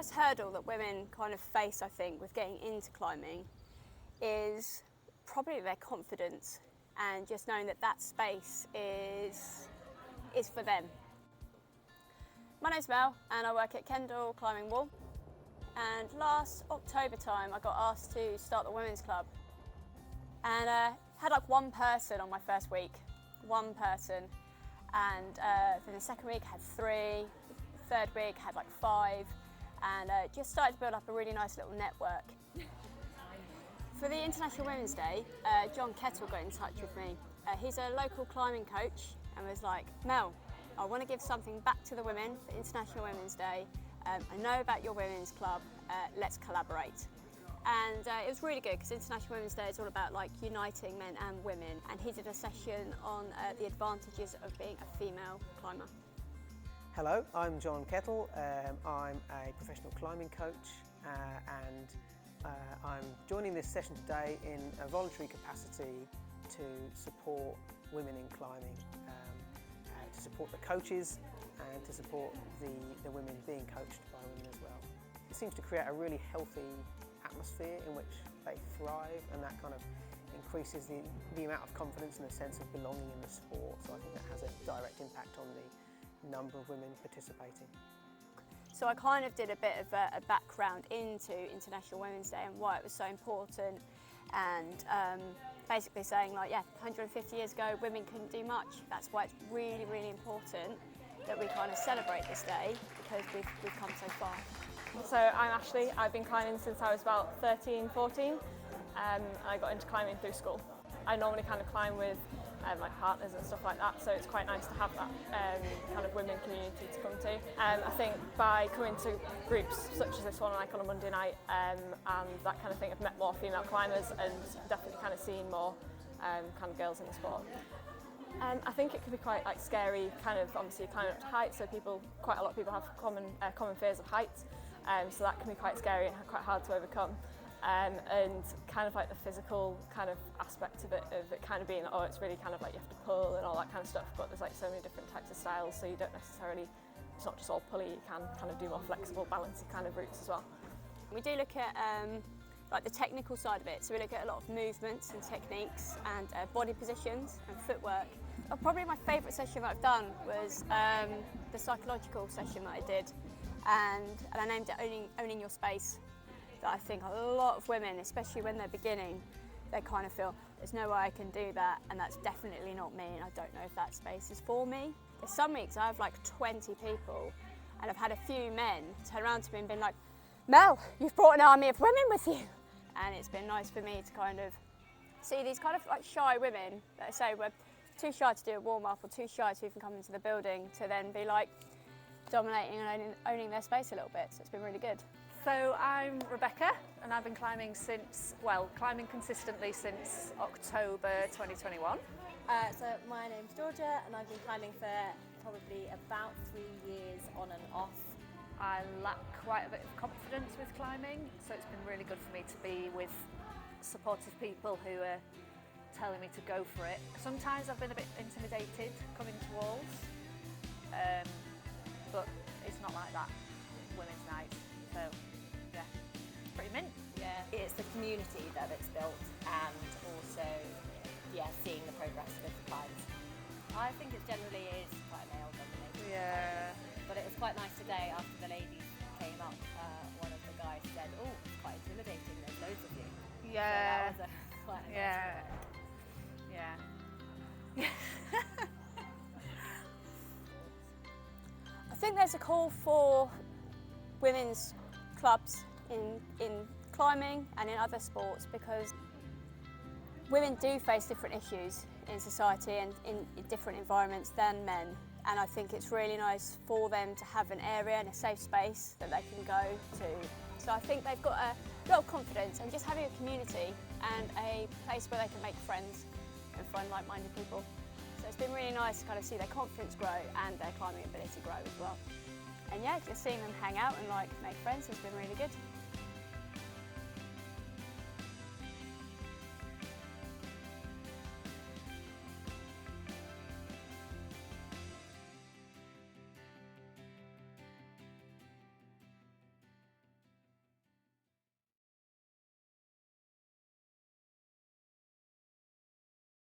biggest hurdle that women kind of face, I think, with getting into climbing is probably their confidence and just knowing that that space is for them. My name's Mel and I work at Kendal Wall, and last October time I got asked to start the women's club, and had like one person on my first week, and then the second week had 3, third week had like 5, and just started to build up a really nice little network. For the International Women's Day, John Kettle got in touch with me. He's a local climbing coach and was like, Mel, I want to give something back to the women for International Women's Day. I know about your women's club, let's collaborate. And it was really good because International Women's Day is all about like uniting men and women, and he did a session on the advantages of being a female climber. Hello, I'm John Kettle. I'm a professional climbing coach and I'm joining this session today in a voluntary capacity to support women in climbing, to support the coaches and to support the women being coached by women as well. It seems to create a really healthy atmosphere in which they thrive, and that kind of increases the amount of confidence and a sense of belonging in the sport. So I think that has a direct impact on the number of women participating. So I kind of did a bit of a background into International Women's Day and why it was so important, and basically saying like, yeah, 150 years ago women couldn't do much. That's why it's really, really important that we kind of celebrate this day, because we've come so far. So I'm Ashley. I've been climbing since I was about 13, 14. I got into climbing through school. I normally kind of climb with my partners and stuff like that, so it's quite nice to have that kind of women community to come to. I think by coming to groups such as this one, like on a Monday night, and that kind of thing, I've met more female climbers and definitely kind of seen more kind of girls in the sport. I think it can be quite like scary, kind of obviously climbing up to height, so quite a lot of people have common fears of heights, so that can be quite scary and quite hard to overcome. And kind of like the physical kind of aspect of it kind of being, oh, it's really kind of like you have to pull and all that kind of stuff, but there's like so many different types of styles, so you don't necessarily, it's not just all pulley, you can kind of do more flexible, balancey kind of routes as well. We do look at like the technical side of it, so we look at a lot of movements and techniques and body positions and footwork. Probably my favourite session that I've done was the psychological session that I did, and I named it Owning Your Space. I think a lot of women, especially when they're beginning, they kind of feel there's no way I can do that, and that's definitely not me, and I don't know if that space is for me. There's some weeks I have like 20 people, and I've had a few men turn around to me and been like, Mel, you've brought an army of women with you. And it's been nice for me to kind of see these kind of like shy women that say we're too shy to do a warm-up or too shy to even come into the building, to then be like dominating and owning their space a little bit, so it's been really good. So I'm Rebecca, and I've been climbing consistently since October 2021. So my name's Georgia, and I've been climbing for probably about 3 years on and off. I lack quite a bit of confidence with climbing, so it's been really good for me to be with supportive people who are telling me to go for it. Sometimes I've been a bit intimidated coming to walls, but it's not like that women's night, so yeah, it's pretty mint. Yeah, it's the community that it's built, and also, yeah, seeing the progress with the climbs. I think it generally is quite male dominated. Yeah. But it was quite nice today after the ladies came up. One of the guys said, "Oh, it's quite intimidating. There's loads of you." Yeah. So that was quite a Yeah. Yeah. I think there's a call for women's clubs in climbing and in other sports, because women do face different issues in society and in different environments than men, and I think it's really nice for them to have an area and a safe space that they can go to. So I think they've got a lot of confidence, and just having a community and a place where they can make friends and find like-minded people. So it's been really nice to kind of see their confidence grow and their climbing ability grow as well. And yeah, just seeing them hang out and like make friends has been really good.